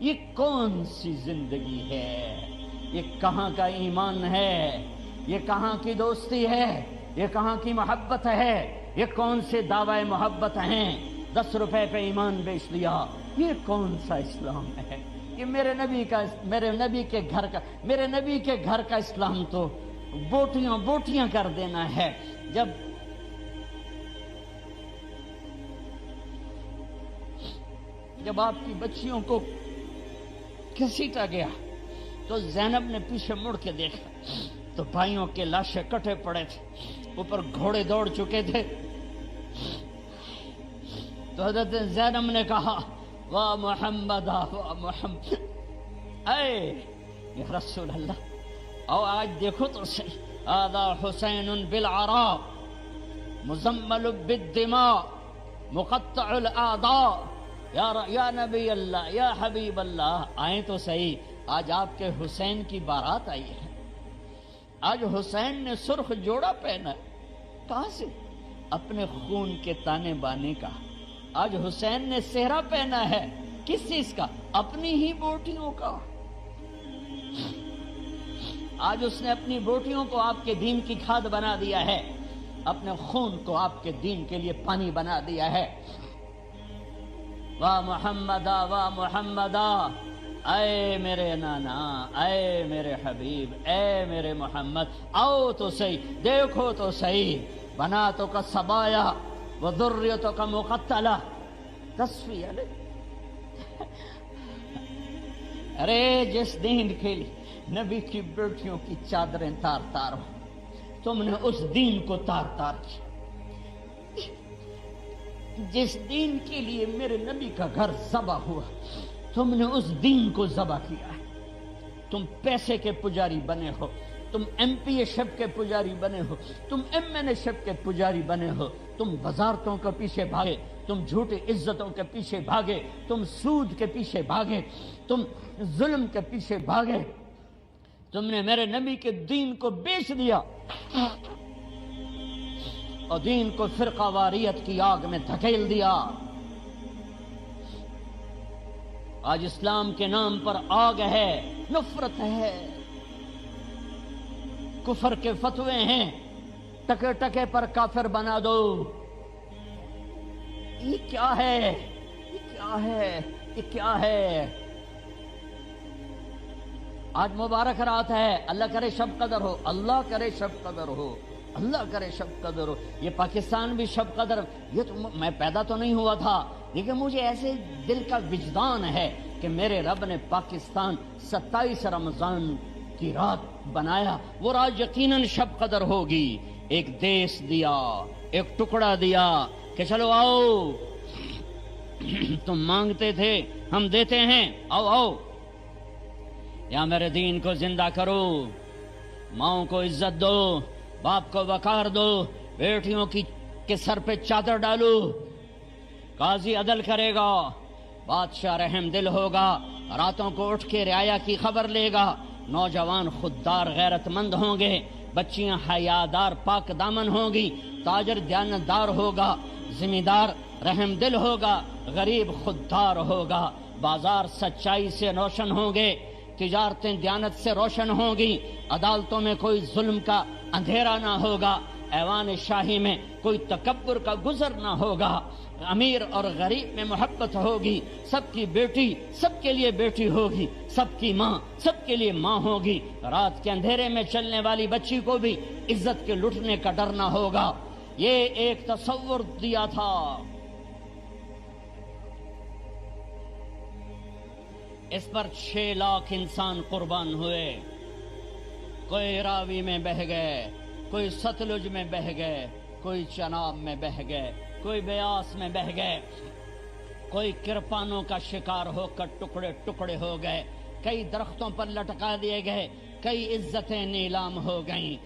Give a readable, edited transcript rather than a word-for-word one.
یہ کون سی زندگی ہے؟ یہ کہاں کا ایمان ہے؟ یہ کہاں کی دوستی ہے؟ یہ کہاں کی محبت ہے؟ یہ کون سے دعوی محبت ہیں؟ 10 روپے پہ ایمان بیچ لیا، یہ کون سا اسلام ہے؟ یہ میرے نبی کے گھر کا اسلام تو بوٹیاں کر دینا ہے۔ جب آپ کی بچیوں کو گھسیٹا گیا تو زینب نے پیچھے مڑ کے دیکھا تو بھائیوں کے لاشیں کٹے پڑے تھے، اوپر گھوڑے دوڑ چکے تھے۔ تو حضرت زینب نے کہا واہ محمد واہ محمد، اے یا رسول اللہ، او آج دیکھو تو صحیح، هذا حسین بالعراء مزمل بالدماء مقطع الاعضاء، یا نبی اللہ یا حبیب اللہ، آئیں تو صحیح، آج آپ کے حسین کی بارات آئی ہے۔ آج حسین نے سرخ جوڑا پہنا ہے، کہاں سے؟ اپنے خون کے تانے بانے کا۔ آج حسین نے صحرا پہنا ہے، کس چیز کا؟ اپنی ہی بوٹیوں کا۔ آج اس نے اپنی بوٹیوں کو آپ کے دین کی کھاد بنا دیا ہے، اپنے خون کو آپ کے دین کے لیے پانی بنا دیا ہے۔ واہ محمدا واہ محمدا، اے میرے نانا، اے میرے حبیب، اے میرے محمد، آؤ تو صحیح، دیکھو تو صحیح، بناتوں کا سبایا وذریتوں کا مقتلہ تصفیہ لے۔ ارے جس دین کے لیے نبی کی بیٹیوں کی چادریں تار تار ہو، تم نے اس دین کو تار تار کیا۔ جس دین کے لیے میرے نبی کا گھر ذبح ہوا، تم نے اس دین کو ذبح کیا ہے۔ تم پیسے کے پجاری بنے ہو، تم ایم پی اے شپ کے پجاری بنے ہو، تم ایم این اے شپ کے پجاری بنے ہو، تم وزارتوں کے پیچھے بھاگے، تم جھوٹی عزتوں کے پیچھے بھاگے، تم سود کے پیچھے بھاگے، تم ظلم کے پیچھے بھاگے، تم نے میرے نبی کے دین کو بیچ دیا اور دین کو فرقہ واریت کی آگ میں دھکیل دیا۔ آج اسلام کے نام پر آگ ہے، نفرت ہے، کفر کے فتوے ہیں، ٹکے ٹکے پر کافر بنا دو۔ یہ کیا ہے؟ یہ کیا ہے؟ یہ کیا ہے؟ آج مبارک رات ہے، اللہ کرے شب قدر ہو، اللہ کرے شب قدر ہو، اللہ کرے شب قدر ہو۔ یہ پاکستان بھی شب قدر، یہ تو میں پیدا تو نہیں ہوا تھا، لیکن مجھے ایسے دل کا وجدان ہے کہ میرے رب نے پاکستان 27 رمضان کی رات بنایا، وہ رات یقیناً شب قدر ہوگی۔ ایک دیس دیا، ایک ٹکڑا دیا کہ چلو آؤ، تم مانگتے تھے ہم دیتے ہیں، آؤ آؤ، یا میرے دین کو زندہ کرو، ماؤں کو عزت دو، باپ کو وقار دو، بیٹیوں کے سر پہ چادر ڈالو، قاضی عدل کرے گا، بادشاہ رحم دل ہوگا، راتوں کو اٹھ کے رعایا کی خبر لے گا، نوجوان خوددار غیرت مند ہوں گے، بچیاں حیادار پاک دامن ہوں گی، تاجر دیانتدار ہوگا، ذمہ دار رحم دل ہوگا، غریب خوددار ہوگا، بازار سچائی سے روشن ہوں گے، تجارتیں دیانت سے روشن ہوں گی، عدالتوں میں کوئی ظلم کا اندھیرا نہ ہوگا، ایوان شاہی میں کوئی تکبر کا گزر نہ ہوگا، امیر اور غریب میں محبت ہوگی، سب کی بیٹی سب کے لیے بیٹی ہوگی، سب کی ماں سب کے لیے ماں ہوگی، رات کے اندھیرے میں چلنے والی بچی کو بھی عزت کے لٹنے کا ڈر نہ ہوگا۔ یہ ایک تصور دیا تھا۔ اس پر 6 لاکھ انسان قربان ہوئے، کوئی راوی میں بہہ گئے، کوئی ستلج میں بہہ گئے، کوئی چناب میں بہہ گئے، کوئی بیاس میں بہہ گئے، کوئی کرپانوں کا شکار ہو کر ٹکڑے ٹکڑے ہو گئے، کئی درختوں پر لٹکا دیے گئے، کئی عزتیں نیلام ہو گئیں۔